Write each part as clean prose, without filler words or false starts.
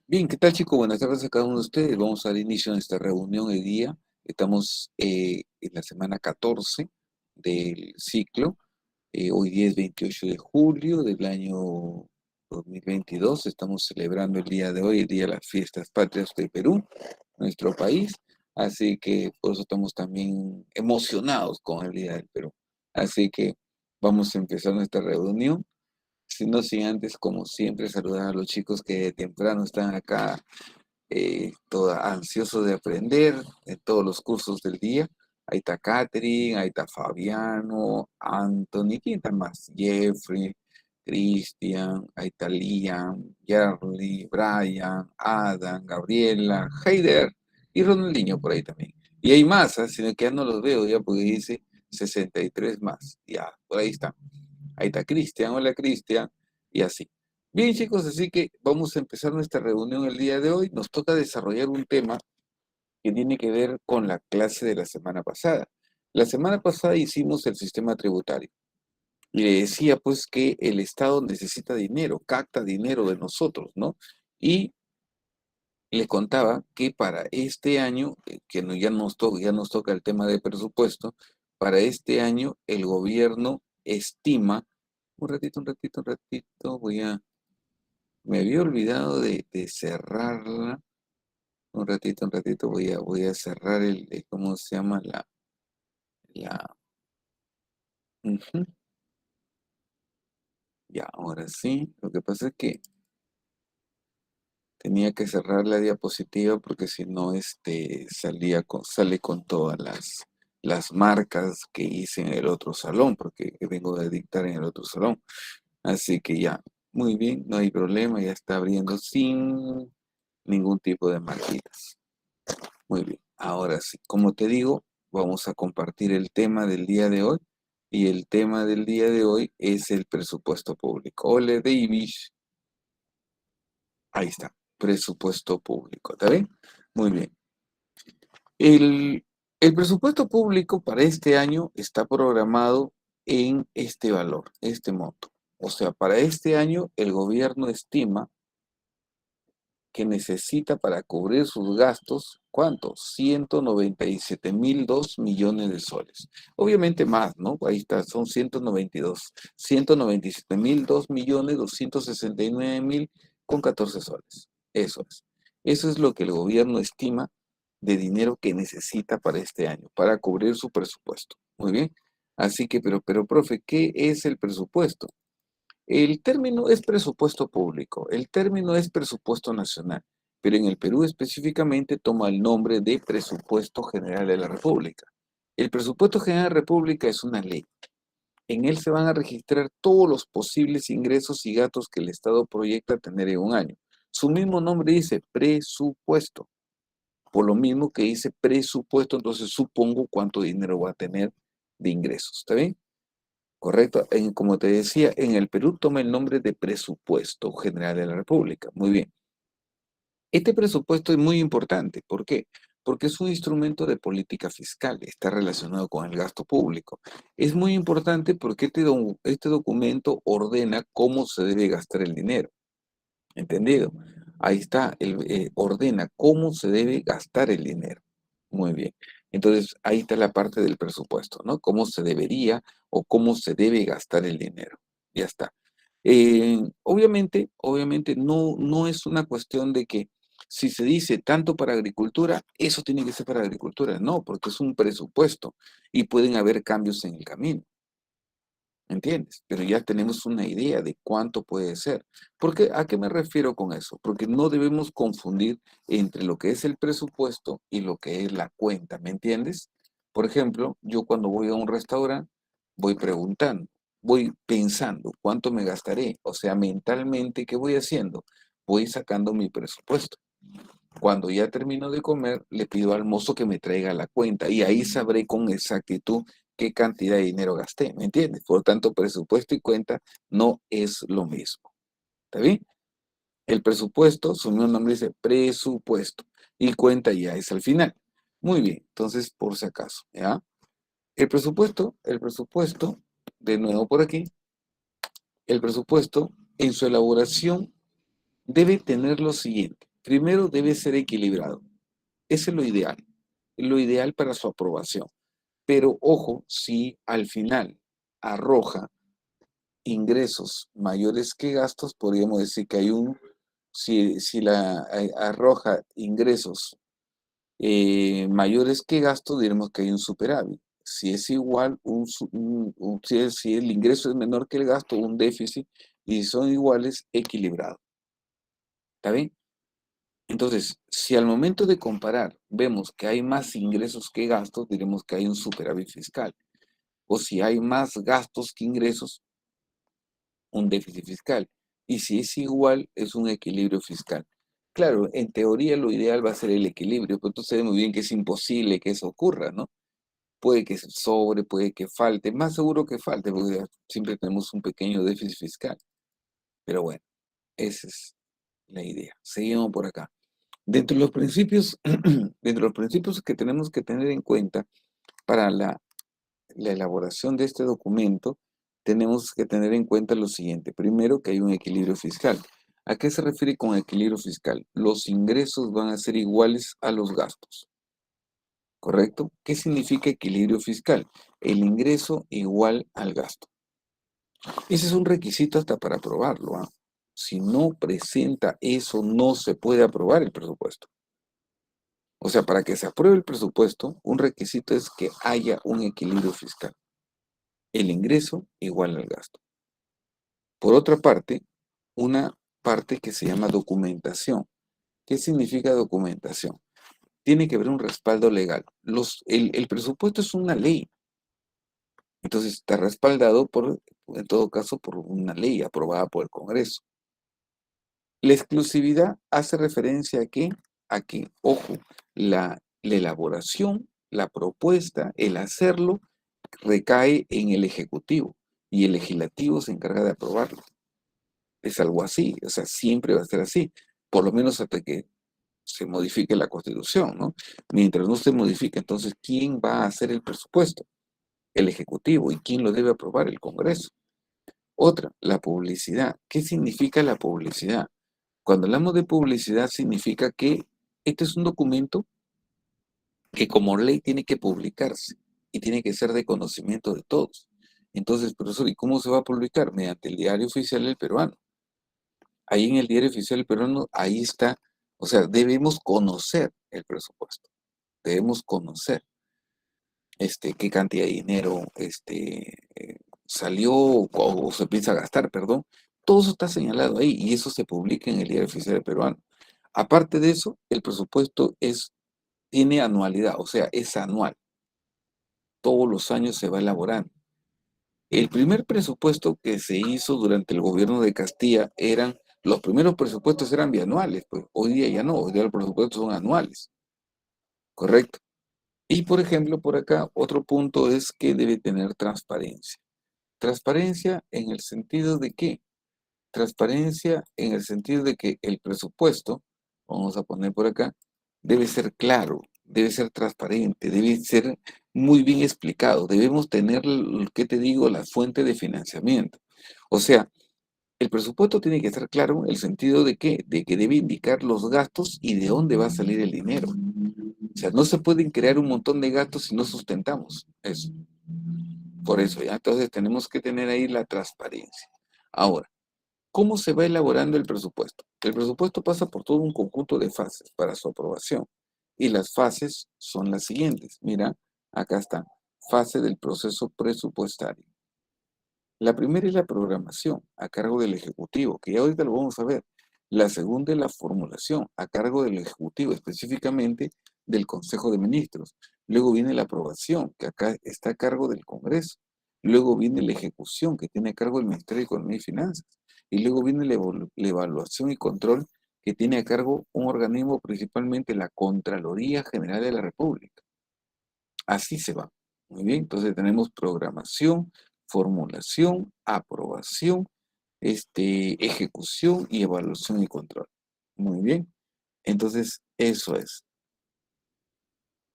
Bien, ¿qué tal, chicos? Buenas tardes a cada uno de ustedes. Vamos a dar inicio a esta reunión hoy día. Estamos en la semana 14 del ciclo. Hoy día es 28 de julio del año 2022. Estamos celebrando el día de hoy, el Día de las Fiestas Patrias de Perú, nuestro país. Así que por eso estamos también emocionados con el Día del Perú. Así que vamos a empezar nuestra reunión. No sin antes, como siempre, saludar a los chicos que de temprano están acá, ansiosos de aprender en todos los cursos del día. Ahí está Catherine, ahí está Fabiano, Anthony, ¿quién está más? Jeffrey, Christian, ahí está Liam, Jerry, Brian, Adam, Gabriela, Heider y Ronaldinho por ahí también. Y hay más, sino que ya no los veo ya porque dice 63 más. Ya, por ahí está. Ahí está Cristian, hola Cristian, y así. Bien chicos, así que vamos a empezar nuestra reunión el día de hoy. Nos toca desarrollar un tema que tiene que ver con la clase de la semana pasada. La semana pasada hicimos el sistema tributario y le decía pues que el Estado necesita dinero, capta dinero de nosotros, ¿no? Y le contaba que para este año, ya nos toca el tema de presupuesto, para este año el gobierno estima, un ratito, me había olvidado de cerrarla, un ratito, voy a cerrar ¿cómo se llama? La, ujú, ya, ahora sí, lo que pasa es que tenía que cerrar la diapositiva porque si no, sale con todas las marcas que hice en el otro salón, porque vengo de dictar en el otro salón. Así que ya, muy bien, no hay problema, ya está abriendo sin ningún tipo de marquitas. Muy bien, ahora sí, como te digo, vamos a compartir el tema del día de hoy. Y el tema del día de hoy es el presupuesto público. Ole, David. Ahí está, presupuesto público, ¿está bien? Muy bien. El presupuesto público para este año está programado en este valor, este monto. O sea, para este año el gobierno estima que necesita para cubrir sus gastos, ¿cuánto? 197.002 millones de soles. Obviamente más, ¿no? Ahí está, son 192. 197.002.269.000 con 14 soles. Eso es. Eso es lo que el gobierno estima de dinero que necesita para este año, para cubrir su presupuesto. Muy bien. Así que, profe, ¿qué es el presupuesto? El término es presupuesto público, el término es presupuesto nacional, pero en el Perú específicamente toma el nombre de Presupuesto General de la República. El Presupuesto General de la República es una ley. En él se van a registrar todos los posibles ingresos y gastos que el Estado proyecta tener en un año. Su mismo nombre dice presupuesto. Por lo mismo que dice presupuesto, entonces supongo cuánto dinero va a tener de ingresos. ¿Está bien? Correcto. Como te decía, en el Perú toma el nombre de Presupuesto General de la República. Muy bien. Este presupuesto es muy importante. ¿Por qué? Porque es un instrumento de política fiscal, está relacionado con el gasto público. Es muy importante porque este documento ordena cómo se debe gastar el dinero. ¿Entendido? Ahí está, ordena cómo se debe gastar el dinero. Muy bien. Entonces, ahí está la parte del presupuesto, ¿no? Cómo se debería o cómo se debe gastar el dinero. Ya está. Obviamente no es una cuestión de que si se dice tanto para agricultura, eso tiene que ser para agricultura. No, porque es un presupuesto y pueden haber cambios en el camino. ¿Entiendes? Pero ya tenemos una idea de cuánto puede ser. Porque, ¿a qué me refiero con eso? Porque no debemos confundir entre lo que es el presupuesto y lo que es la cuenta, ¿me entiendes? Por ejemplo, yo cuando voy a un restaurante, voy preguntando, voy pensando cuánto me gastaré. O sea, mentalmente, ¿qué voy haciendo? Voy sacando mi presupuesto. Cuando ya termino de comer, le pido al mozo que me traiga la cuenta y ahí sabré con exactitud qué cantidad de dinero gasté, ¿me entiendes? Por lo tanto, presupuesto y cuenta no es lo mismo. ¿Está bien? El presupuesto, su mismo nombre dice presupuesto y cuenta ya es al final. Muy bien, entonces por si acaso, ¿ya? El presupuesto, de nuevo por aquí, el presupuesto en su elaboración debe tener lo siguiente. Primero debe ser equilibrado. Ese es lo ideal para su aprobación. Pero ojo, si al final arroja ingresos mayores que gastos, podríamos decir que hay si arroja ingresos mayores que gastos, diremos que hay un superávit. Si es igual, si el ingreso es menor que el gasto, un déficit, y si son iguales, equilibrado. ¿Está bien? Entonces, si al momento de comparar vemos que hay más ingresos que gastos, diremos que hay un superávit fiscal. O si hay más gastos que ingresos, un déficit fiscal. Y si es igual, es un equilibrio fiscal. Claro, en teoría lo ideal va a ser el equilibrio, pero tú sabes muy bien que es imposible que eso ocurra, ¿no? Puede que sobre, puede que falte, más seguro que falte, porque siempre tenemos un pequeño déficit fiscal. Pero bueno, esa es la idea. Seguimos por acá. Dentro de los principios, dentro de los principios que tenemos que tener en cuenta para la elaboración de este documento, tenemos que tener en cuenta lo siguiente. Primero, que hay un equilibrio fiscal. ¿A qué se refiere con equilibrio fiscal? Los ingresos van a ser iguales a los gastos. ¿Correcto? ¿Qué significa equilibrio fiscal? El ingreso igual al gasto. Ese es un requisito hasta para aprobarlo, ¿ah? Si no presenta eso, no se puede aprobar el presupuesto. O sea, para que se apruebe el presupuesto, un requisito es que haya un equilibrio fiscal. El ingreso igual al gasto. Por otra parte, una parte que se llama documentación. ¿Qué significa documentación? Tiene que haber un respaldo legal. El presupuesto es una ley. Entonces está respaldado en todo caso, por una ley aprobada por el Congreso. La exclusividad hace referencia a que, ojo, la elaboración, la propuesta, el hacerlo, recae en el Ejecutivo y el Legislativo se encarga de aprobarlo. Es algo así, o sea, siempre va a ser así, por lo menos hasta que se modifique la Constitución, ¿no? Mientras no se modifique, entonces, ¿quién va a hacer el presupuesto? El Ejecutivo. ¿Y quién lo debe aprobar? El Congreso. Otra, la publicidad. ¿Qué significa la publicidad? Cuando hablamos de publicidad significa que este es un documento que como ley tiene que publicarse y tiene que ser de conocimiento de todos. Entonces, profesor, ¿y cómo se va a publicar? Mediante el Diario Oficial del Peruano. Ahí en el Diario Oficial del Peruano, ahí está, o sea, debemos conocer el presupuesto, debemos conocer qué cantidad de dinero salió o se piensa gastar, perdón. Todo eso está señalado ahí y eso se publica en el Diario Oficial del Peruano. Aparte de eso, el presupuesto tiene anualidad, o sea, es anual. Todos los años se va elaborando. El primer presupuesto que se hizo durante el gobierno de Castilla los primeros presupuestos eran bianuales, pues hoy día ya no, hoy día los presupuestos son anuales, ¿correcto? Y por ejemplo, por acá, otro punto es que debe tener transparencia. Transparencia en el sentido de qué? Transparencia en el sentido de que el presupuesto, vamos a poner por acá, debe ser claro, debe ser transparente, debe ser muy bien explicado. Debemos tener, ¿qué te digo?, la fuente de financiamiento. O sea, el presupuesto tiene que estar claro en el sentido de qué, de que debe indicar los gastos y de dónde va a salir el dinero. O sea, no se pueden crear un montón de gastos si no sustentamos eso. Por eso, ya, entonces tenemos que tener ahí la transparencia. Ahora, ¿cómo se va elaborando el presupuesto? El presupuesto pasa por todo un conjunto de fases para su aprobación. Y las fases son las siguientes. Mira, acá está. Fase del proceso presupuestario. La primera es la programación, a cargo del Ejecutivo, que ya ahorita lo vamos a ver. La segunda es la formulación, a cargo del Ejecutivo, específicamente del Consejo de Ministros. Luego viene la aprobación, que acá está a cargo del Congreso. Luego viene la ejecución, que tiene a cargo el Ministerio de Economía y Finanzas. Y luego viene la evaluación y control, que tiene a cargo un organismo, principalmente la Contraloría General de la República. Así se va. Muy bien, entonces tenemos programación, formulación, aprobación, ejecución y evaluación y control. Muy bien, entonces eso es.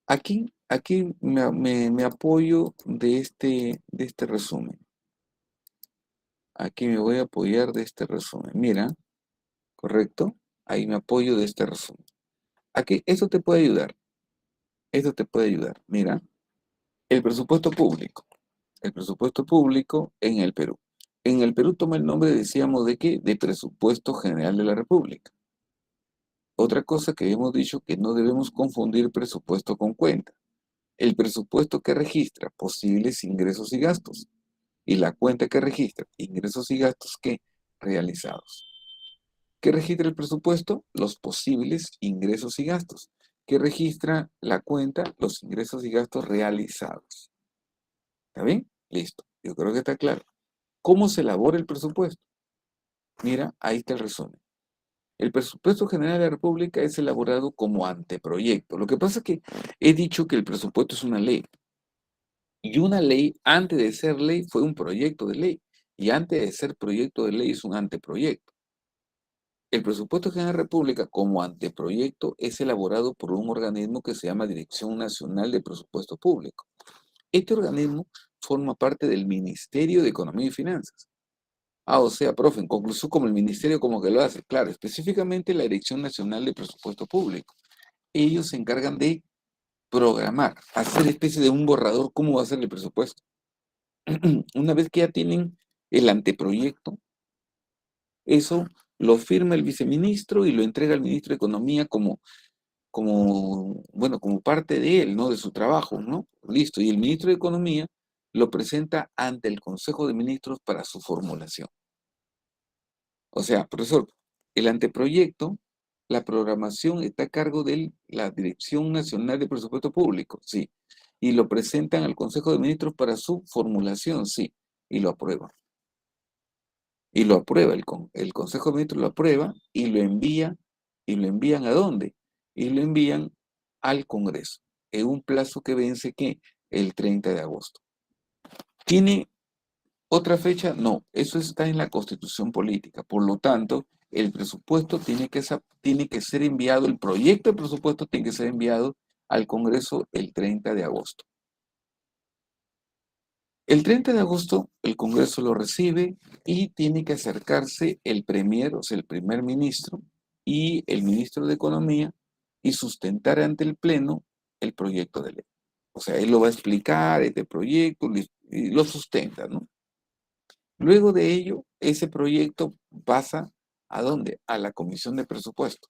Aquí me apoyo de este resumen. Aquí me voy a apoyar de este resumen. Mira, ¿correcto? ahí me apoyo de este resumen. Aquí, esto te puede ayudar. Esto te puede ayudar. Mira, el presupuesto público. El presupuesto público en el Perú. En el Perú toma el nombre, decíamos, ¿de qué? De Presupuesto General de la República. Otra cosa que hemos dicho que no debemos confundir presupuesto con cuenta. El presupuesto que registra posibles ingresos y gastos y la cuenta que registra ingresos y gastos que realizados. ¿Qué registra el presupuesto? Los posibles ingresos y gastos. ¿Qué registra la cuenta? Los ingresos y gastos realizados. ¿Está bien? Listo. Yo creo que está claro. ¿Cómo se elabora el presupuesto? Mira, ahí está el resumen. El presupuesto general de la República es elaborado como anteproyecto. Lo que pasa es que he dicho que el presupuesto es una ley. Y una ley, antes de ser ley, fue un proyecto de ley. Y antes de ser proyecto de ley, es un anteproyecto. El presupuesto general de la República, como anteproyecto, es elaborado por un organismo que se llama Dirección Nacional de Presupuesto Público. Este organismo forma parte del Ministerio de Economía y Finanzas. O sea, profe, en conclusión, como el ministerio como que lo hace. Claro, específicamente la Dirección Nacional de Presupuesto Público. Ellos se encargan de programar, hacer especie de un borrador, cómo va a ser el presupuesto. Una vez que ya tienen el anteproyecto, eso lo firma el viceministro y lo entrega al ministro de Economía bueno, como parte de él, ¿no? De su trabajo, ¿no? Listo. Y el ministro de Economía lo presenta ante el Consejo de Ministros para su formulación. O sea, profesor, el anteproyecto, la programación está a cargo de la Dirección Nacional de Presupuesto Público, sí. Y lo presentan al Consejo de Ministros para su formulación, sí. Y lo aprueban. Y lo aprueba, el Consejo de Ministros lo aprueba y lo envían ¿a dónde? Y lo envían al Congreso, en un plazo que vence, ¿qué? El 30 de agosto. ¿Tiene otra fecha? No, eso está en la Constitución Política. Por lo tanto, el presupuesto tiene que ser enviado, el proyecto de presupuesto tiene que ser enviado al Congreso el 30 de agosto. El 30 de agosto el Congreso lo recibe y tiene que acercarse el premier, o sea, el primer ministro y el ministro de Economía y sustentar ante el Pleno el proyecto de ley. O sea, él lo va a explicar, este proyecto, y lo sustenta, ¿no? Luego de ello, ese proyecto pasa ¿a dónde? A la Comisión de Presupuesto.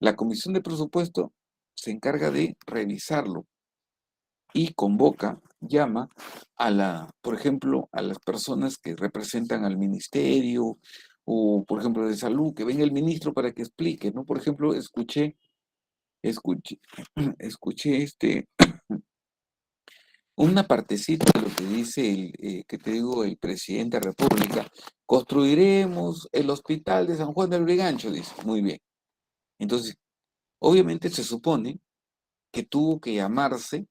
La Comisión de Presupuesto se encarga de revisarlo y convoca, llama por ejemplo, a las personas que representan al ministerio o, por ejemplo, de salud, que venga el ministro para que explique, ¿no? Por ejemplo, escuché, escuché una partecita de lo que dice que te digo, el presidente de la República. Construiremos el hospital de San Juan del Brigancho, dice. Muy bien. Entonces, obviamente se supone que tuvo que llamarse,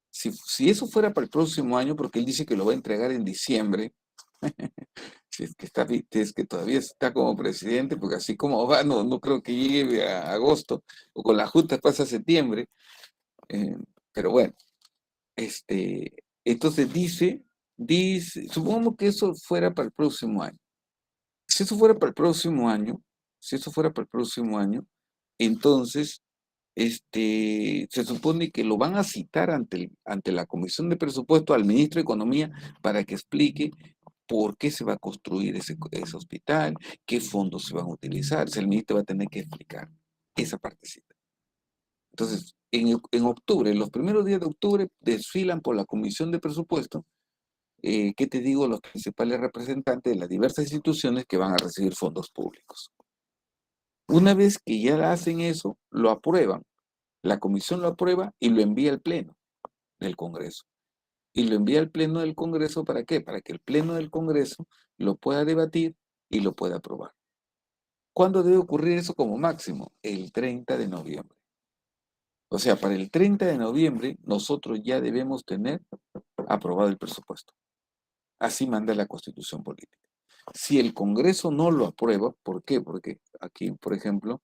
si eso fuera para el próximo año, porque él dice que lo va a entregar en diciembre, si es que todavía está como presidente, porque así como va, no creo que llegue a agosto, o con la Junta pasa a septiembre, eh, pero bueno. Entonces supongamos que eso fuera para el próximo año. Si eso fuera para el próximo año, si eso fuera para el próximo año, entonces, se supone que lo van a citar ante la Comisión de Presupuesto al ministro de Economía para que explique por qué se va a construir ese hospital, qué fondos se van a utilizar. O sea, el ministro va a tener que explicar esa partecita. Entonces, en octubre, en los primeros días de octubre, desfilan por la Comisión de Presupuesto, ¿qué te digo? Los principales representantes de las diversas instituciones que van a recibir fondos públicos. Una vez que ya hacen eso, lo aprueban. La comisión lo aprueba y lo envía al Pleno del Congreso. Y lo envía al Pleno del Congreso, ¿para qué? Para que el Pleno del Congreso lo pueda debatir y lo pueda aprobar. ¿Cuándo debe ocurrir eso como máximo? El 30 de noviembre. O sea, para el 30 de noviembre nosotros ya debemos tener aprobado el presupuesto. Así manda la Constitución Política. Si el Congreso no lo aprueba, ¿por qué? Porque aquí, por ejemplo,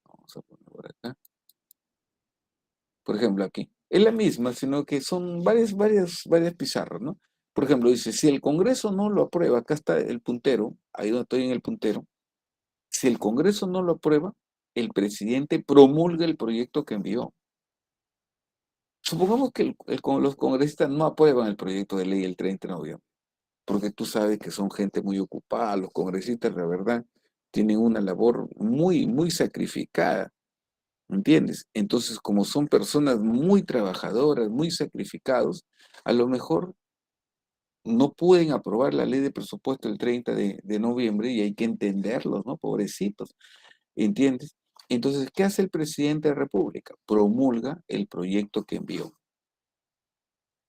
vamos a poner por acá, por ejemplo aquí, es la misma, sino que son varias pizarras, ¿no? Por ejemplo, dice, si el Congreso no lo aprueba, acá está el puntero, ahí donde estoy en el puntero, Si el Congreso no lo aprueba, el presidente promulga el proyecto que envió. Supongamos que los congresistas no aprueban el proyecto de ley el 30 de noviembre, porque tú sabes que son gente muy ocupada, los congresistas, la verdad, tienen una labor muy, muy sacrificada, ¿entiendes? Entonces, como son personas muy trabajadoras, muy sacrificados, a lo mejor no pueden aprobar la ley de presupuesto el 30 de noviembre y hay que entenderlos, ¿no? Pobrecitos, ¿entiendes? Entonces, ¿qué hace el presidente de la República? Promulga el proyecto que envió.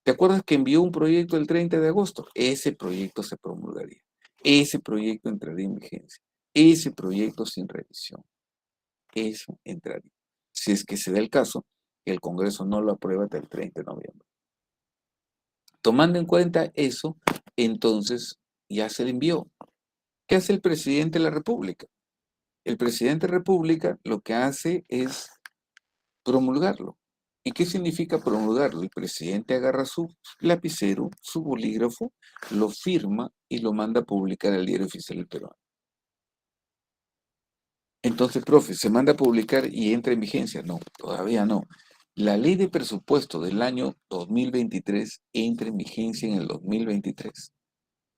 ¿Te acuerdas que envió un proyecto el 30 de agosto? Ese proyecto se promulgaría. Ese proyecto entraría en vigencia. Ese proyecto sin revisión. Eso entraría. Si es que se da el caso, que el Congreso no lo aprueba hasta el 30 de noviembre. Tomando en cuenta eso, entonces ya se le envió. ¿Qué hace el presidente de la República? El presidente de la República lo que hace es promulgarlo. ¿Y qué significa promulgarlo? El presidente agarra su lapicero, su bolígrafo, lo firma y lo manda a publicar al Diario Oficial del Perú. Entonces, profe, ¿se manda a publicar y entra en vigencia? No, todavía no. La ley de presupuesto del año 2023 entra en vigencia en el 2023.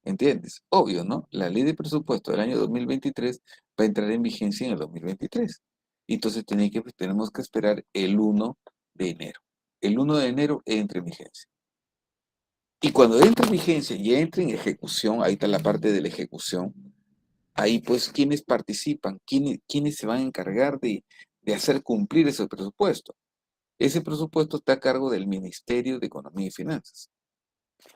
¿Entiendes? Obvio, ¿no? La ley de presupuesto del año 2023 va a entrar en vigencia en el 2023. Entonces tenemos que esperar el 1 de enero. El 1 de enero entra en vigencia. Y cuando entra en vigencia y entra en ejecución, ahí está la parte de la ejecución, ahí pues quienes participan, quiénes se van a encargar de hacer cumplir ese presupuesto. Ese presupuesto está a cargo del Ministerio de Economía y Finanzas.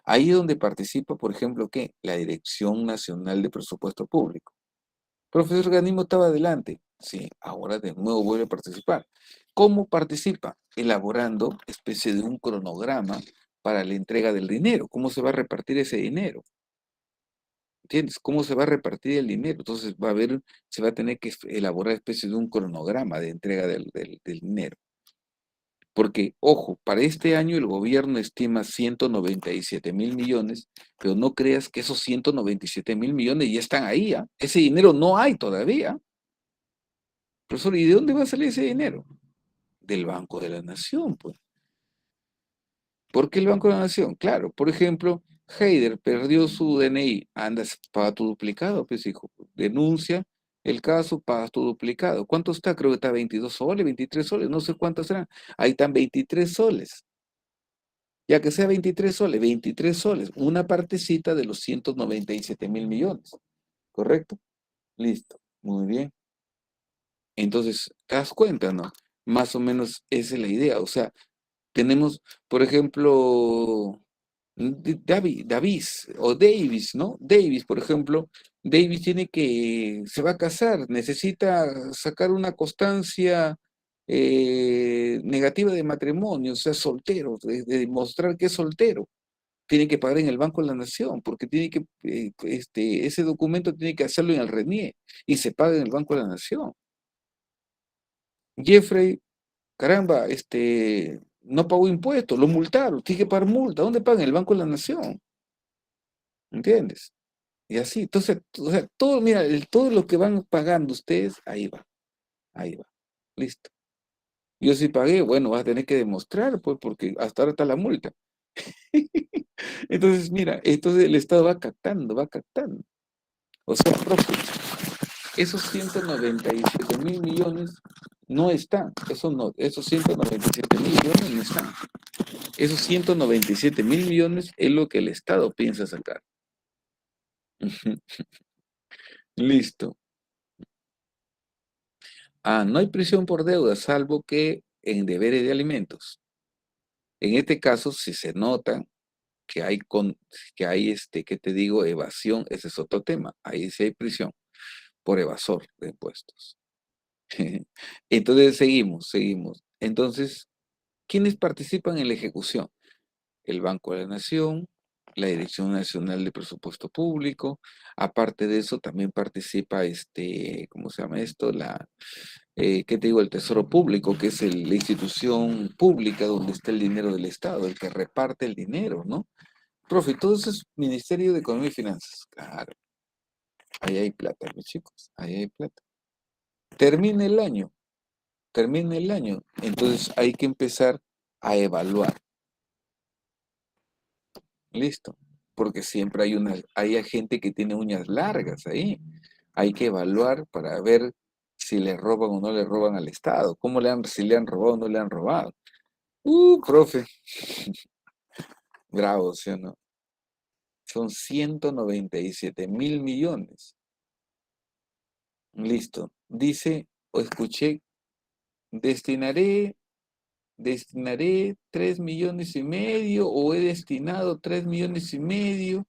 Ahí es donde participa, por ejemplo, ¿qué? La Dirección Nacional de Presupuesto Público. Profesor Organismo estaba adelante. Sí, ahora de nuevo vuelve a participar. ¿Cómo participa? Elaborando especie de un cronograma para la entrega del dinero. ¿Cómo se va a repartir ese dinero? ¿Entiendes? ¿Cómo se va a repartir el dinero? Entonces se va a tener que elaborar especie de un cronograma de entrega del dinero. Porque, ojo, para este año el gobierno estima 197.000 millones, pero no creas que esos 197.000 millones ya están ahí, ¿ah? Ese dinero no hay todavía. Profesor, ¿y de dónde va a salir ese dinero? Del Banco de la Nación, pues. ¿Por qué el Banco de la Nación? Claro, por ejemplo, Heider perdió su DNI, andas, paga tu duplicado, pues hijo, denuncia el caso, pagas tu duplicado. ¿Cuánto está? Creo que está 22 soles, 23 soles, no sé cuántos serán. Ahí están 23 soles. Ya que sea 23 soles, una partecita de los 197.000 millones, ¿correcto? Listo, muy bien. Entonces, ¿te das cuenta, no? Más o menos esa es la idea. O sea, tenemos, por ejemplo, Davis o Davis, ¿no? Davis, por ejemplo, Davis se va a casar, necesita sacar una constancia negativa de matrimonio, o sea, soltero, de demostrar que es soltero. Tiene que pagar en el Banco de la Nación, porque ese documento tiene que hacerlo en el RENIE y se paga en el Banco de la Nación. Jeffrey, caramba, no pagó impuestos, lo multaron, tiene que pagar multa. ¿Dónde pagan? En el Banco de la Nación. ¿Entiendes? Y así, entonces, o sea, todo, mira, todo lo que van pagando ustedes, ahí va, listo. Yo sí pagué, bueno, vas a tener que demostrar, pues, porque hasta ahora está la multa. Entonces, mira, entonces el Estado va captando, va captando. O sea, profe, esos 197.000 millones no están, esos 197.000 millones no están. Esos 197.000 millones es lo que el Estado piensa sacar. Listo. Ah, no hay prisión por deuda, salvo que en deberes de alimentos. En este caso, si se nota que hay, ¿qué te digo? Evasión, ese es otro tema. Ahí sí hay prisión por evasor de impuestos. Entonces, seguimos. Entonces, ¿quiénes participan en la ejecución? El Banco de la Nación, la Dirección Nacional de Presupuesto Público. Aparte de eso, también participa, ¿cómo se llama esto? ¿Qué te digo? El Tesoro Público, que es la institución pública donde está el dinero del Estado, el que reparte el dinero, ¿no? Profe, todo eso es Ministerio de Economía y Finanzas. Claro, ahí hay plata, mis chicos, ahí hay plata. termina el año, entonces hay que empezar a evaluar, listo, porque siempre hay gente que tiene uñas largas ahí, hay que evaluar para ver si le roban o no le roban al Estado, si le han robado o no le han robado. Profe, bravo, ¿sí o no? Son 197.000 millones. Listo. Dice, o escuché, destinaré 3,5 millones o he destinado 3,5 millones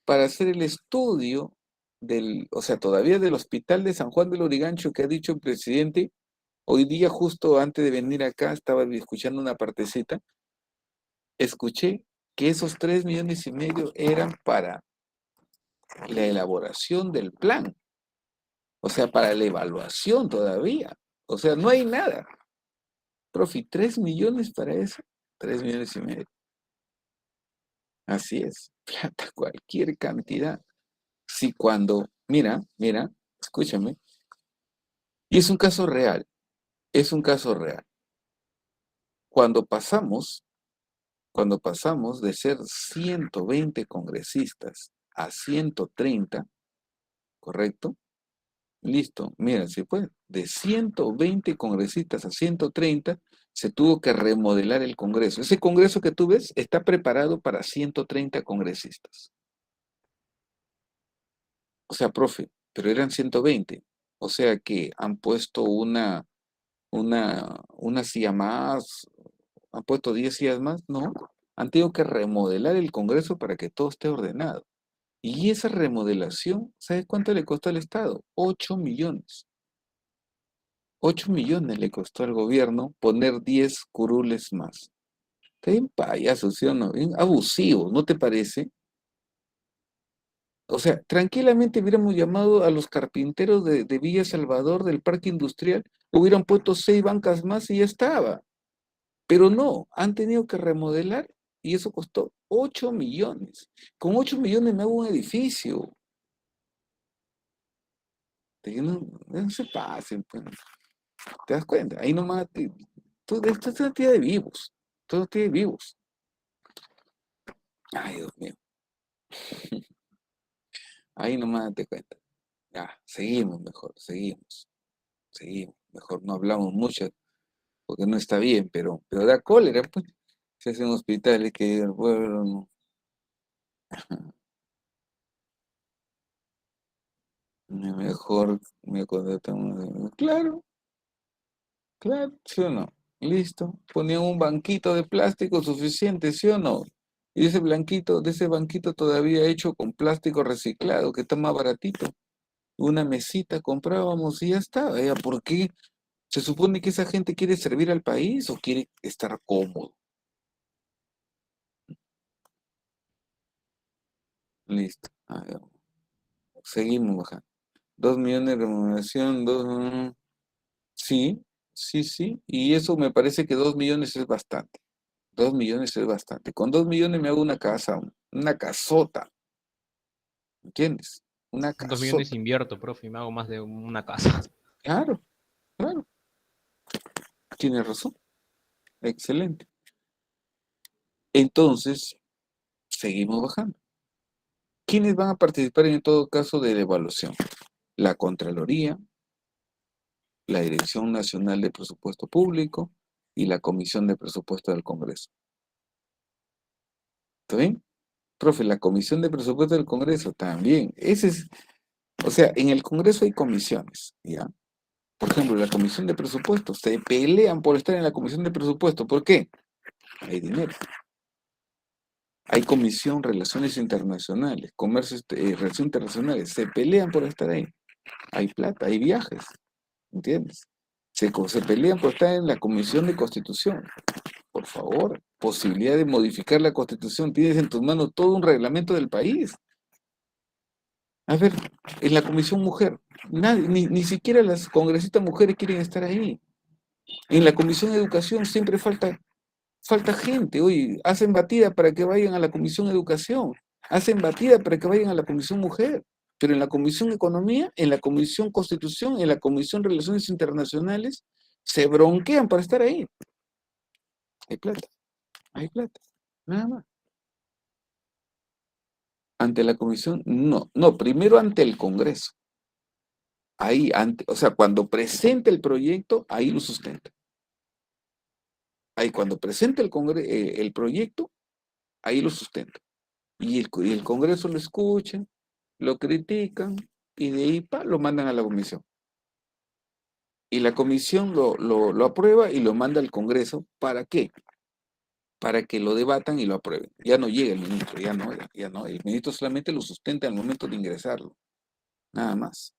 para hacer el estudio o sea, todavía del hospital de San Juan del Lurigancho que ha dicho el presidente. Hoy día, justo antes de venir acá, estaba escuchando una partecita, escuché que esos 3,5 millones eran para la elaboración del plan, o sea, para la evaluación todavía. O sea, no hay nada. Profe, 3 millones para eso, 3,5 millones. Así es, plata, cualquier cantidad. Si cuando, mira, escúchame, y es un caso real, es un caso real. Cuando pasamos de ser 120 congresistas a 130, ¿correcto? Listo, mira, si fue de 120 congresistas a 130, se tuvo que remodelar el Congreso. Ese Congreso que tú ves está preparado para 130 congresistas. O sea, profe, pero eran 120. O sea que han puesto una silla más, han puesto 10 sillas más. No, han tenido que remodelar el Congreso para que todo esté ordenado. Y esa remodelación, ¿sabes cuánto le costó al Estado? 8 millones. 8 millones le costó al gobierno poner 10 curules más. Está bien payaso, ¿sí o no? Bien abusivo, ¿no te parece? O sea, tranquilamente hubiéramos llamado a los carpinteros de Villa Salvador, del Parque Industrial, hubieran puesto 6 bancas más y ya estaba. Pero no, han tenido que remodelar y eso costó 8 millones. Con 8 millones me hago un edificio. No se pasen, pues. ¿Te das cuenta? Ahí nomás, esto es una tía de vivos. Todo tiene vivos. Ay, Dios mío. Ahí nomás te cuenta. Ya, seguimos mejor, seguimos. Mejor no hablamos mucho porque no está bien, pero da cólera, pues. Se hacen hospitales que el pueblo no. Mejor me contratan. Claro, claro, ¿sí o no? Listo. Ponían un banquito de plástico suficiente, ¿sí o no? Y de ese banquito todavía hecho con plástico reciclado, que está más baratito. Una mesita comprábamos y ya estaba. Ya, ¿por qué? ¿Se supone que esa gente quiere servir al país o quiere estar cómodo? Listo. A ver, seguimos bajando. 2 millones de remuneración, sí, sí. Y eso me parece que 2 millones es bastante. 2 millones es bastante. Con 2 millones me hago una casa, una casota. ¿Entiendes? Una Con 2 millones casota. invierto, profe, y me hago más de una casa. Claro, claro. Tienes razón. Excelente. Entonces, seguimos bajando. ¿Quiénes van a participar en todo caso de la evaluación? La Contraloría, la Dirección Nacional de Presupuesto Público y la Comisión de Presupuesto del Congreso. ¿Está bien? Profe, la Comisión de Presupuesto del Congreso también. O sea, en el Congreso hay comisiones, ¿ya? Por ejemplo, la Comisión de Presupuesto, se pelean por estar en la Comisión de Presupuesto. ¿Por qué? Hay dinero. Hay Comisión Relaciones Internacionales, Comercio, Relaciones Internacionales, se pelean por estar ahí. Hay plata, hay viajes, ¿entiendes? Se pelean por estar en la Comisión de Constitución. Por favor, posibilidad de modificar la Constitución. Tienes en tus manos todo un reglamento del país. A ver, en la Comisión Mujer, ni siquiera las congresistas mujeres quieren estar ahí. En la Comisión de Educación siempre falta gente. Oye, hacen batida para que vayan a la Comisión de Educación. Hacen batida para que vayan a la Comisión Mujer. Pero en la Comisión Economía, en la Comisión Constitución, en la Comisión Relaciones Internacionales, se bronquean para estar ahí. Hay plata, nada más. Ante la Comisión, no, primero ante el Congreso. Ahí, o sea, cuando presenta el proyecto, ahí lo sustenta. Ahí cuando presenta el proyecto, ahí lo sustenta. Y el Congreso lo escucha, lo critican, y de ahí lo mandan a la comisión. Y la comisión lo aprueba y lo manda al Congreso. ¿Para qué? Para que lo debatan y lo aprueben. Ya no llega el ministro, ya no. El ministro solamente lo sustenta al momento de ingresarlo. Nada más.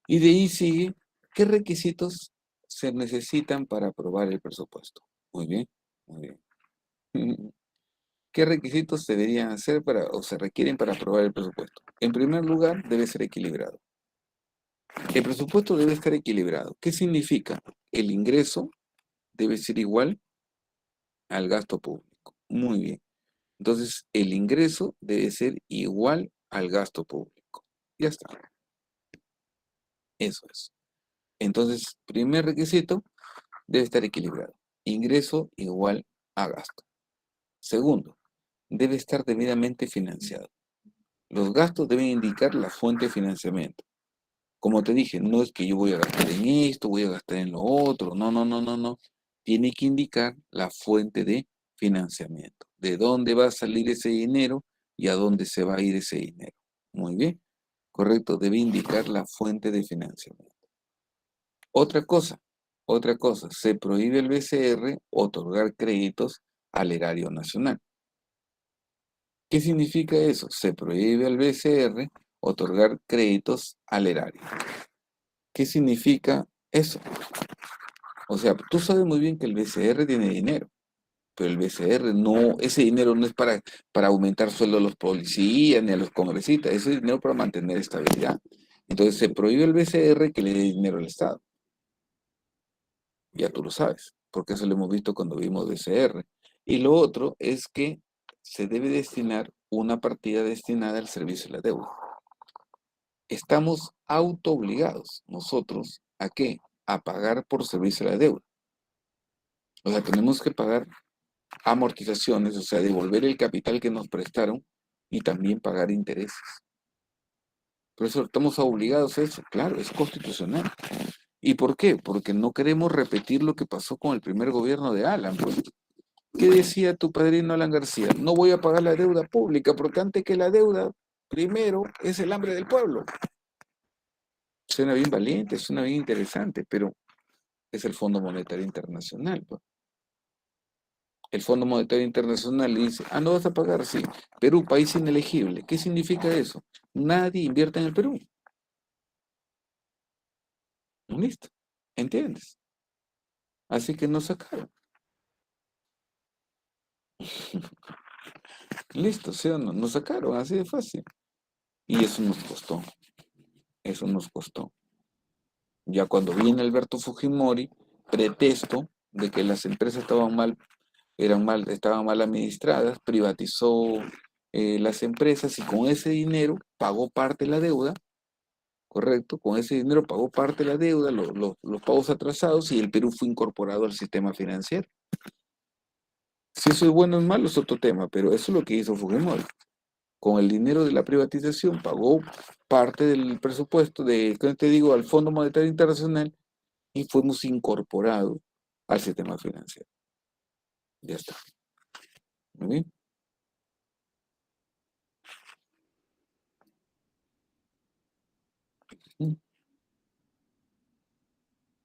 Y de ahí sigue, ¿qué requisitos se necesitan para aprobar el presupuesto? Muy bien, muy bien. ¿Qué requisitos deberían hacer o se requieren para aprobar el presupuesto? En primer lugar, debe ser equilibrado. El presupuesto debe estar equilibrado. ¿Qué significa? El ingreso debe ser igual al gasto público. Muy bien. Entonces, el ingreso debe ser igual al gasto público. Ya está. Eso es. Entonces, primer requisito, debe estar equilibrado. Ingreso igual a gasto. Segundo, debe estar debidamente financiado. Los gastos deben indicar la fuente de financiamiento. Como te dije, no es que yo voy a gastar en esto, voy a gastar en lo otro. No. Tiene que indicar la fuente de financiamiento. De dónde va a salir ese dinero y a dónde se va a ir ese dinero. Muy bien. Correcto, debe indicar la fuente de financiamiento. Otra cosa, se prohíbe al BCR otorgar créditos al erario nacional. ¿Qué significa eso? Se prohíbe al BCR otorgar créditos al erario. ¿Qué significa eso? O sea, tú sabes muy bien que el BCR tiene dinero, pero el BCR no, ese dinero no es para aumentar sueldo a los policías ni a los congresistas, ese es dinero para mantener estabilidad. Entonces se prohíbe al BCR que le dé dinero al Estado. Ya tú lo sabes, porque eso lo hemos visto cuando vimos BCR. Y lo otro es que se debe destinar una partida destinada al servicio de la deuda. Estamos autoobligados nosotros ¿a qué? A pagar por servicio de la deuda. O sea, tenemos que pagar amortizaciones, o sea, devolver el capital que nos prestaron y también pagar intereses. Por eso estamos obligados a eso, claro, es constitucional. ¿Y por qué? Porque no queremos repetir lo que pasó con el primer gobierno de Alan. Pues. ¿Qué decía tu padrino Alan García? No voy a pagar la deuda pública, porque antes que la deuda, primero es el hambre del pueblo. Suena bien valiente, suena bien interesante, pero es el Fondo Monetario Internacional. Pues. El Fondo Monetario Internacional dice, no vas a pagar, sí. Perú, país inelegible. ¿Qué significa eso? Nadie invierte en el Perú. Listo. ¿Entiendes? Así que nos sacaron. Listo, ¿sí o no? Nos sacaron, así de fácil. Y eso nos costó. Eso nos costó. Ya cuando viene Alberto Fujimori, pretexto de que las empresas estaban mal administradas, privatizó las empresas y con ese dinero pagó parte de la deuda, correcto, con ese dinero pagó parte de la deuda, los pagos atrasados y el Perú fue incorporado al sistema financiero. Si eso es bueno o malo es otro tema, pero eso es lo que hizo Fujimori. Con el dinero de la privatización pagó parte del presupuesto ¿qué te digo?, al Fondo Monetario Internacional y fuimos incorporados al sistema financiero. Ya está. ¿Muy bien?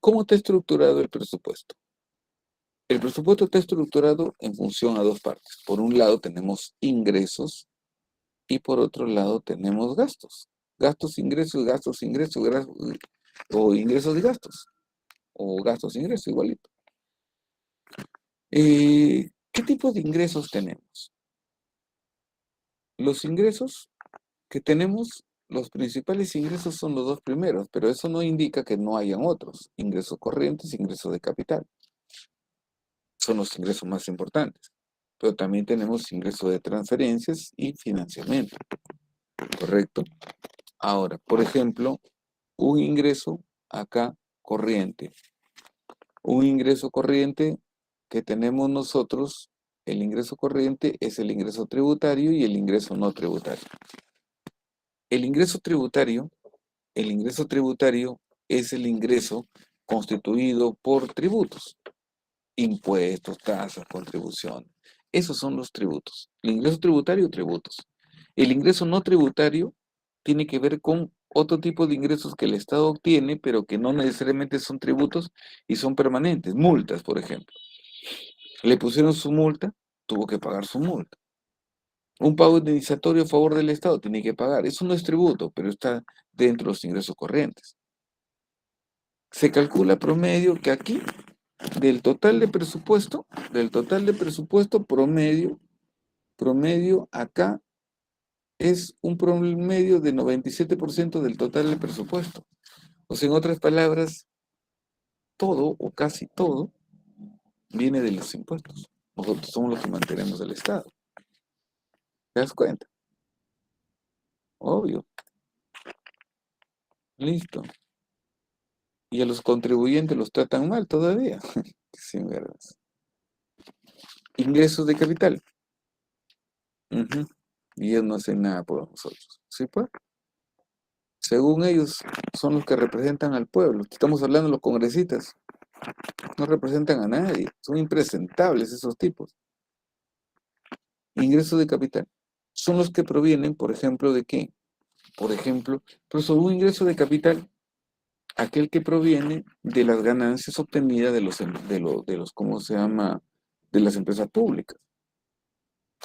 ¿Cómo está estructurado el presupuesto? El presupuesto está estructurado en función a dos partes. Por un lado tenemos ingresos y por otro lado tenemos gastos. Gastos, ingresos, o ingresos y gastos. O gastos, ingresos, igualito. ¿Qué tipo de ingresos tenemos? Los ingresos que tenemos, los principales ingresos son los dos primeros, pero eso no indica que no hayan otros. Ingresos corrientes, ingresos de capital. Son los ingresos más importantes. pero también tenemos ingreso de transferencias y financiamiento, ¿correcto? Ahora, por ejemplo, un ingreso acá corriente. Un ingreso corriente que tenemos nosotros, el ingreso corriente es el ingreso tributario y el ingreso no tributario. El ingreso tributario, el ingreso tributario es el ingreso constituido por tributos, impuestos, tasas, contribuciones. Esos son los tributos. El ingreso tributario, tributos. El ingreso no tributario tiene que ver con otro tipo de ingresos que el Estado obtiene, pero que no necesariamente son tributos y son permanentes. Multas, por ejemplo. Le pusieron su multa, tuvo que pagar su multa. Un pago indemnizatorio a favor del Estado tiene que pagar. Eso no es tributo, pero está dentro de los ingresos corrientes. Se calcula promedio que aquí, del total de presupuesto, promedio acá es un promedio de 97% del total del presupuesto. O sea, en otras palabras, todo o casi todo viene de los impuestos. Nosotros somos los que mantenemos el Estado. ¿Te das cuenta? Obvio. Listo. Y a los contribuyentes los tratan mal todavía. Sin verdad. Ingresos de capital. Ujú. Y ellos no hacen nada por nosotros. ¿Sí, pues? Según ellos, son los que representan al pueblo. Estamos hablando de los congresistas. No representan a nadie. Son impresentables esos tipos. Ingresos de capital. Son los que provienen, por ejemplo, ¿de qué? Por ejemplo, pero sobre un ingreso de capital, aquel que proviene de las ganancias obtenidas de los, ¿cómo se llama? De las empresas públicas.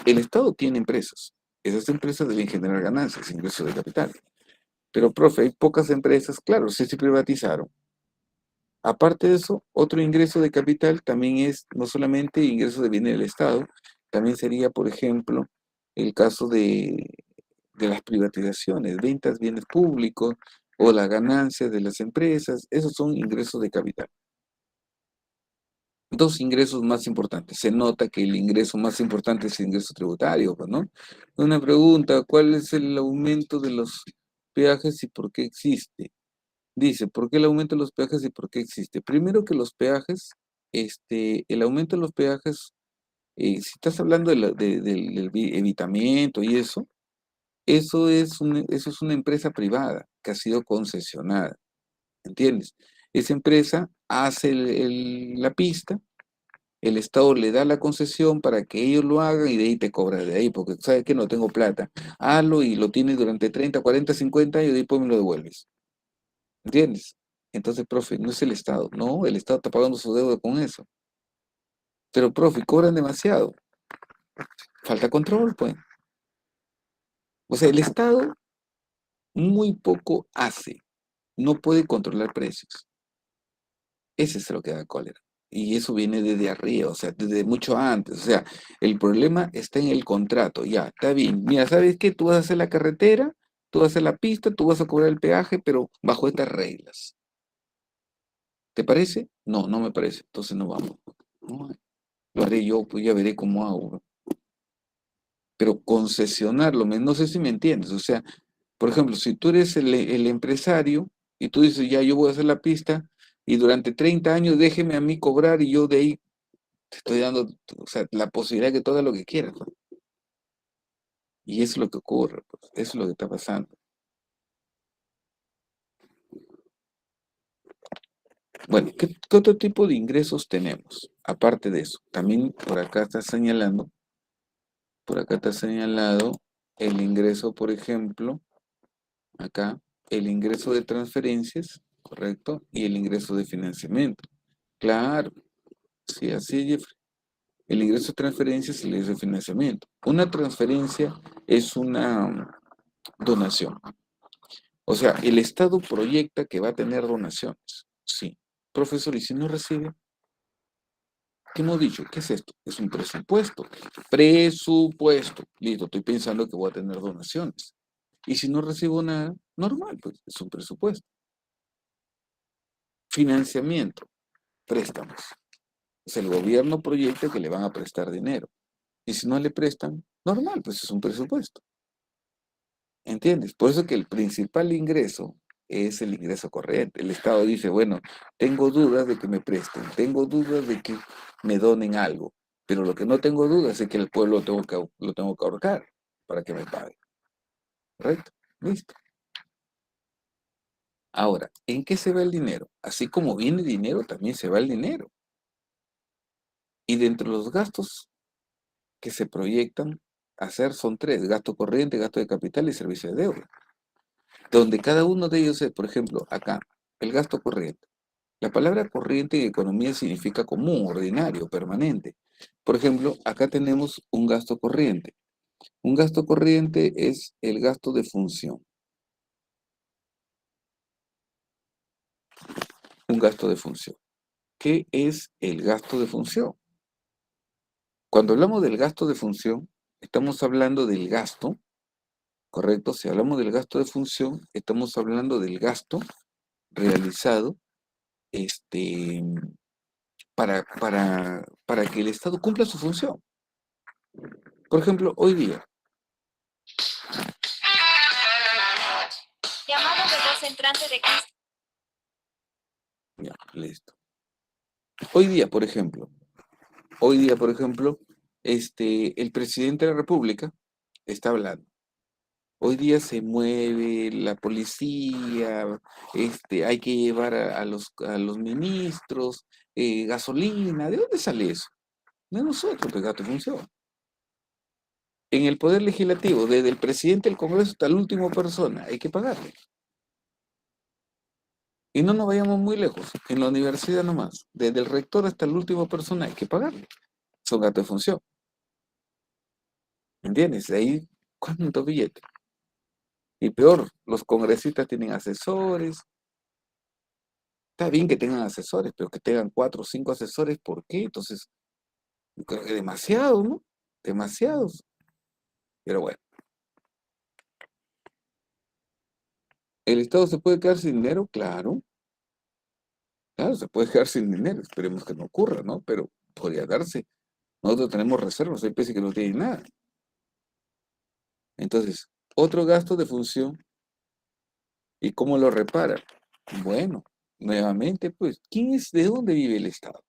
El Estado tiene empresas. Esas empresas deben generar ganancias, ingresos de capital. Pero, profe, hay pocas empresas, claro, sí se privatizaron. Aparte de eso, otro ingreso de capital también es no solamente ingreso de bienes del Estado, también sería, por ejemplo, el caso de las privatizaciones, ventas de bienes públicos o las ganancias de las empresas, esos son ingresos de capital. Dos ingresos más importantes. Se nota que el ingreso más importante es el ingreso tributario, pues, ¿no? Una pregunta, ¿cuál es el aumento de los peajes y por qué existe? Dice, ¿por qué el aumento de los peajes y por qué existe? Primero que los peajes, el aumento de los peajes, si estás hablando del evitamiento y eso es una empresa privada que ha sido concesionada, ¿entiendes? Esa empresa hace la pista, el Estado le da la concesión para que ellos lo hagan y de ahí te cobra de ahí, porque sabes que no tengo plata. Hazlo y lo tienes durante 30, 40, 50 años y después me lo devuelves. ¿Entiendes? Entonces, profe, no es el Estado. No, el Estado está pagando su deuda con eso. Pero, profe, cobran demasiado. Falta control, pues. O sea, el Estado muy poco hace. No puede controlar precios. Ese es lo que da cólera. Y eso viene desde arriba, o sea, desde mucho antes. O sea, el problema está en el contrato. Ya, está bien. Mira, ¿sabes qué? Tú vas a hacer la carretera, tú vas a hacer la pista, tú vas a cobrar el peaje, pero bajo estas reglas. ¿Te parece? No, no me parece. Entonces no vamos. No, lo haré yo, pues ya veré cómo hago, ¿no? Pero concesionarlo, no sé si me entiendes. O sea, por ejemplo, si tú eres el empresario y tú dices, ya, yo voy a hacer la pista y durante 30 años déjeme a mí cobrar y yo de ahí te estoy dando, o sea, la posibilidad de que tú hagas lo que quieras, ¿no? Y eso es lo que ocurre, pues, eso es lo que está pasando. Bueno, ¿qué otro tipo de ingresos tenemos? Aparte de eso, también por acá está señalado el ingreso, por ejemplo, acá, el ingreso de transferencias, ¿correcto? Y el ingreso de financiamiento. Claro, sí, así es, Jeffrey. El ingreso de transferencias y el ingreso de financiamiento. Una transferencia es una donación. O sea, el Estado proyecta que va a tener donaciones. Sí. Profesor, ¿y si no recibe? ¿Qué hemos dicho? ¿Qué es esto? Es un presupuesto. Presupuesto. Listo, estoy pensando que voy a tener donaciones. Y si no recibo nada, normal, pues es un presupuesto. Financiamiento, préstamos. O sea, el gobierno proyecta que le van a prestar dinero. Y si no le prestan, normal, pues es un presupuesto. ¿Entiendes? Por eso que el principal ingreso es el ingreso corriente. El Estado dice, bueno, tengo dudas de que me presten, tengo dudas de que me donen algo, pero lo que no tengo dudas es que el pueblo lo tengo que ahorcar para que me pague. ¿Correcto? Listo. Ahora, ¿en qué se va el dinero? Así como viene dinero, también se va el dinero. Y dentro de los gastos que se proyectan hacer son tres: gasto corriente, gasto de capital y servicio de deuda. Donde cada uno de ellos es, por ejemplo, acá, el gasto corriente. La palabra corriente en economía significa común, ordinario, permanente. Por ejemplo, acá tenemos un gasto corriente. Un gasto corriente es el gasto de función. Un gasto de función. ¿Qué es el gasto de función? Cuando hablamos del gasto de función, estamos hablando del gasto, ¿correcto? Si hablamos del gasto de función, estamos hablando del gasto realizado este, para que el Estado cumpla su función. Por ejemplo, hoy día, Llamado de voz entrante de Cristo. ya, listo. Hoy día, por ejemplo, el presidente de la República está hablando. Hoy día se mueve la policía, hay que llevar a los ministros, gasolina. ¿De dónde sale eso? De nosotros, pues, gato, función. En el Poder Legislativo, desde el presidente del Congreso hasta la última persona, hay que pagarle. Y no nos vayamos muy lejos, en la universidad nomás, desde el rector hasta la última persona, hay que pagarle. Son gastos de función. ¿Entiendes? De ahí, ¿cuánto billete? Y peor, los congresistas tienen asesores. Está bien que tengan asesores, pero que tengan 4 o 5 asesores, ¿por qué? Entonces, yo creo que demasiado, ¿no? Demasiados. Pero bueno, ¿el Estado se puede quedar sin dinero? Claro, claro, se puede quedar sin dinero. Esperemos que no ocurra, ¿no? Pero podría darse. Nosotros tenemos reservas, hay países que no tienen nada. Entonces, otro gasto de función, ¿y cómo lo repara? Bueno, nuevamente, pues, ¿de dónde vive el Estado?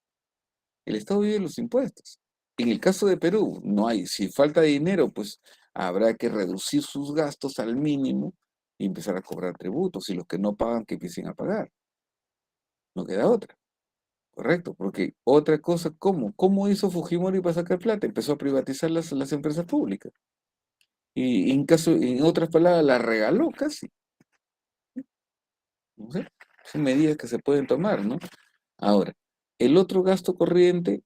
El Estado vive de los impuestos. En el caso de Perú, no hay, si falta dinero, pues habrá que reducir sus gastos al mínimo y empezar a cobrar tributos. Y los que no pagan, que empiecen a pagar. No queda otra, correcto. Porque otra cosa, ¿cómo hizo Fujimori para sacar plata? Empezó a privatizar las empresas públicas. Y en otras palabras, la regaló casi. ¿No sé? Son medidas que se pueden tomar, ¿no? Ahora, el otro gasto corriente,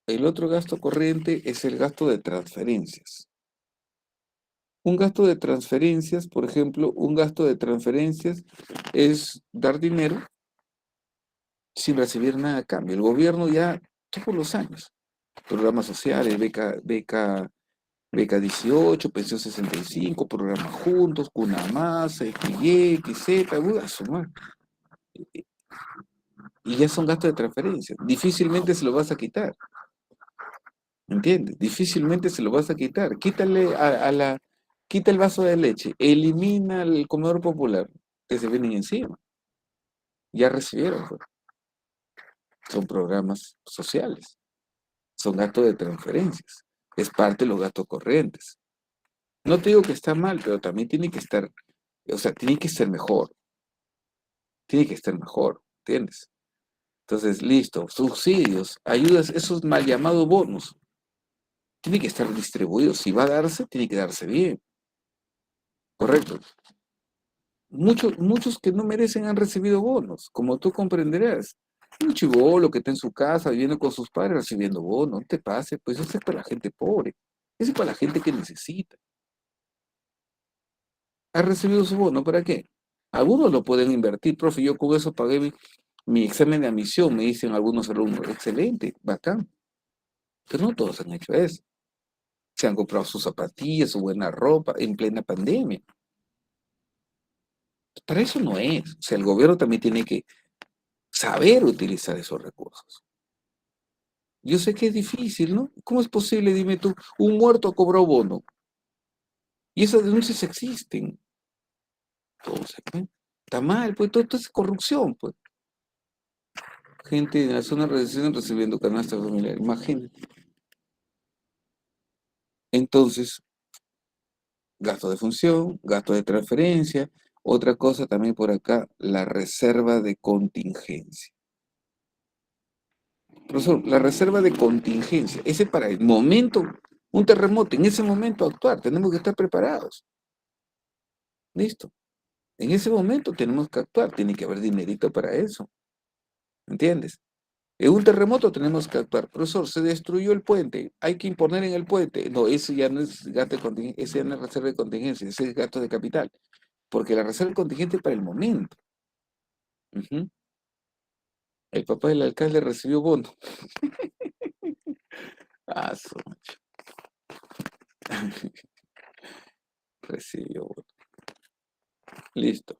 el otro gasto corriente es el gasto de transferencias. Un gasto de transferencias, por ejemplo, un gasto de transferencias es dar dinero sin recibir nada a cambio. El gobierno ya todos los años, programas sociales, beca 18, pensión 65, programa Juntos, Cuna Más, XY, XZ, a sumar. Y ya son gastos de transferencia. Difícilmente se lo vas a quitar. ¿Entiendes? Difícilmente se lo vas a quitar. Quita el vaso de leche, elimina el comedor popular, que se vienen encima. Ya recibieron, pues. Son programas sociales, son gastos de transferencias, es parte de los gastos corrientes. No te digo que está mal, pero también tiene que estar, o sea, tiene que estar mejor, ¿entiendes? Entonces, listo, subsidios, ayudas, esos mal llamados bonos, tiene que estar distribuido. Si va a darse, tiene que darse bien, ¿correcto? Muchos que no merecen han recibido bonos, como tú comprenderás. Un chibolo que está en su casa viviendo con sus padres recibiendo bonos, no te pase, pues eso es para la gente pobre, eso es para la gente que necesita. ¿Ha recibido su bono? ¿Para qué? Algunos lo pueden invertir, profe, yo con eso pagué mi examen de admisión, me dicen algunos alumnos. Excelente, bacán. Pero no todos han hecho eso. Se han comprado sus zapatillas, su buena ropa en plena pandemia. Para eso no es. O sea, el gobierno también tiene que saber utilizar esos recursos. Yo sé que es difícil, ¿no? ¿Cómo es posible, dime tú, un muerto cobró bono? Y esas denuncias existen. Entonces, pues, está mal, pues todo esto es corrupción, pues. Gente en la zona de residencia recibiendo canasta familiar, imagínate. Entonces, gasto de función, gasto de transferencia, otra cosa también por acá, la reserva de contingencia. Profesor, la reserva de contingencia, ese para el momento, un terremoto, en ese momento actuar, tenemos que estar preparados. Listo. En ese momento tenemos que actuar, tiene que haber dinerito para eso, ¿entiendes? En un terremoto tenemos que actuar. Profesor, se destruyó el puente, hay que imponer en el puente. No, ese ya no es gasto de contingencia, ese ya no es reserva de contingencia, ese es gasto de capital. Porque la reserva de contingente es para el momento. Ujú. El papá del alcalde recibió bono. Ah, recibió bono. Listo.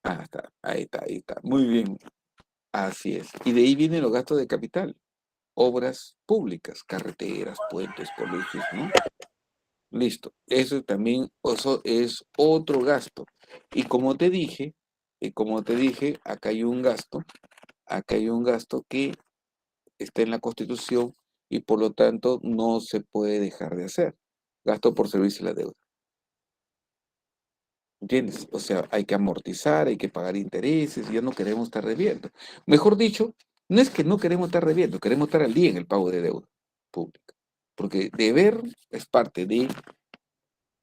Ah, está. Ahí está, ahí está. Muy bien. Así es. Y de ahí vienen los gastos de capital. Obras públicas, carreteras, puentes, colegios, ¿no? Listo. Eso también eso es otro gasto. Y como te dije, acá hay un gasto que está en la Constitución y por lo tanto no se puede dejar de hacer. Gasto por servicio a la deuda. ¿Entiendes? O sea, hay que amortizar, hay que pagar intereses, ya no queremos estar debiendo. Mejor dicho, no es que no queremos estar debiendo, queremos estar al día en el pago de deuda pública. Porque deber es parte de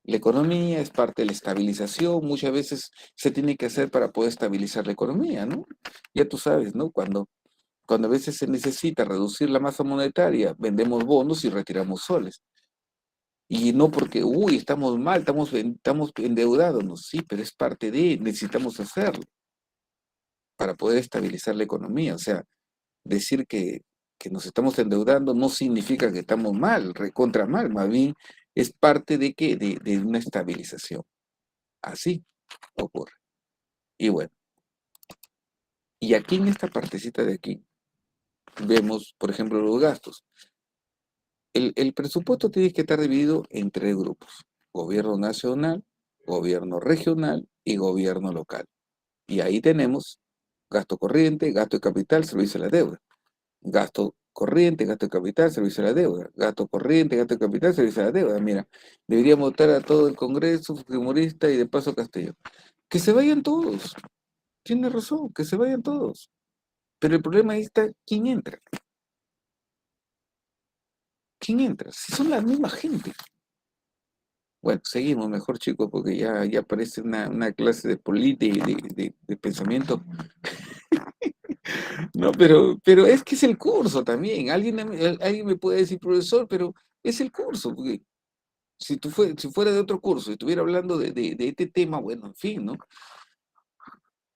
la economía, es parte de la estabilización, muchas veces se tiene que hacer para poder estabilizar la economía, ¿no? Ya tú sabes, ¿no? Cuando a veces se necesita reducir la masa monetaria, vendemos bonos y retiramos soles. Y no porque, uy, estamos mal, estamos endeudados, no, sí, pero es parte de, necesitamos hacerlo para poder estabilizar la economía. O sea, decir que nos estamos endeudando no significa que estamos mal, recontra mal, más bien es parte de que de una estabilización. Así ocurre. Y bueno, y aquí en esta partecita de aquí vemos, por ejemplo, los gastos. El presupuesto tiene que estar dividido en tres grupos: gobierno nacional, gobierno regional y gobierno local. Y ahí tenemos gasto corriente, gasto de capital, servicio a la deuda. Gasto corriente, gasto de capital, servicio a la deuda. Gasto corriente, gasto de capital, servicio a la deuda. Mira, deberíamos votar a todo el Congreso, Fujimorista y de paso Castillo. Que se vayan todos. Tiene razón, que se vayan todos. Pero el problema ahí está, ¿quién entra? ¿Quién entra? Si son la misma gente. Bueno, seguimos mejor, chicos, porque ya parece una clase de política y de pensamiento. No, pero es que es el curso también. Alguien me puede decir, profesor, pero es el curso, porque si fuera de otro curso y estuviera hablando de este tema, bueno, en fin, ¿no?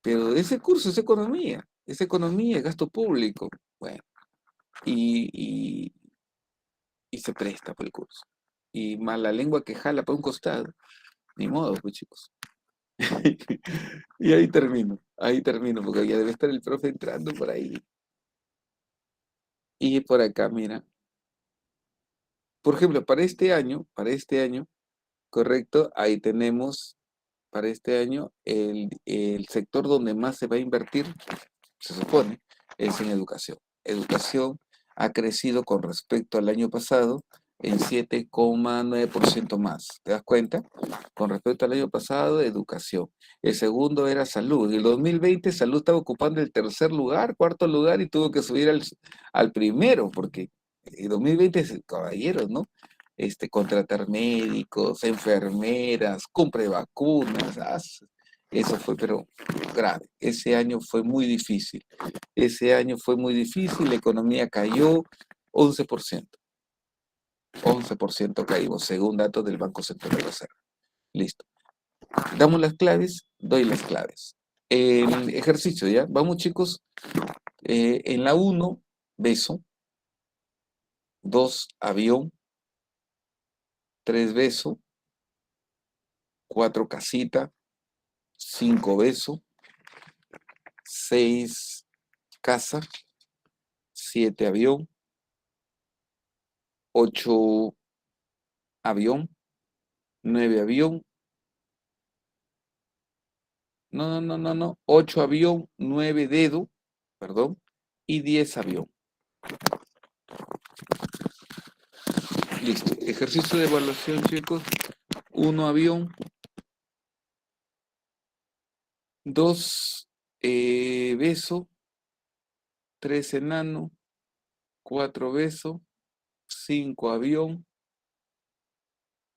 Pero ese curso es economía, es gasto público. Bueno, y, y, y se presta por el curso. Y más la lengua que jala para un costado. Ni modo, pues chicos. Y ahí termino, porque ya debe estar el profe entrando por ahí. Y por acá, mira. Por ejemplo, para este año, correcto, ahí tenemos para este año el sector donde más se va a invertir, se supone, es en educación. Educación ha crecido con respecto al año pasado en 7,9% más. ¿Te das cuenta? Con respecto al año pasado, educación. El segundo era salud. En el 2020 salud estaba ocupando el tercer lugar, cuarto lugar y tuvo que subir al primero, porque en 2020 es caballeros, ¿no? Contratar médicos, enfermeras, compra de vacunas. Eso fue, pero grave. Ese año fue muy difícil. Ese año fue muy difícil, la economía cayó 11%. 11% caímos, según datos del Banco Central de Reserva. Listo. Damos las claves, doy las claves. El ejercicio, ¿ya? Vamos, chicos. En la 1, beso. 2, avión. 3, beso. 4, casita. 5, beso. 6, casa. 7 avión, 8 avión, 9 avión, no, 8 avión, 9 dedo, perdón, y 10 avión. Listo. Ejercicio de evaluación, chicos. 1 avión, 2 beso, 3 enano, 4 beso, 5 avión,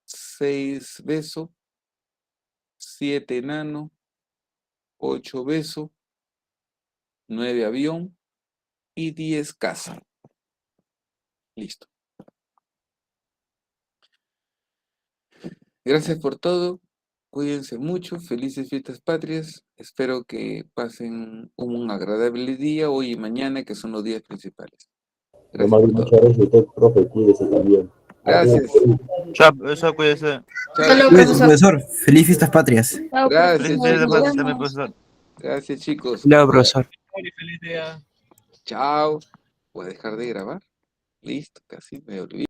6 beso, 7 enano, 8 beso, 9 avión y 10 casa. Listo. Gracias por todo. Cuídense mucho. Felices fiestas patrias. Espero que pasen un agradable día hoy y mañana, que son los días principales. Gracias por todo. Muchas gracias, profe, cuídese también. Gracias. Chao, profesor, cuídese. Chao, Hasta luego, chicos. profesor. Feliz fiestas patrias. Chao, Gracias, profesor. Feliz Nos día también, vemos. profesor. Gracias, chicos. Luego, profesor. Chao. Voy a dejar de grabar. Listo, casi me olvidé.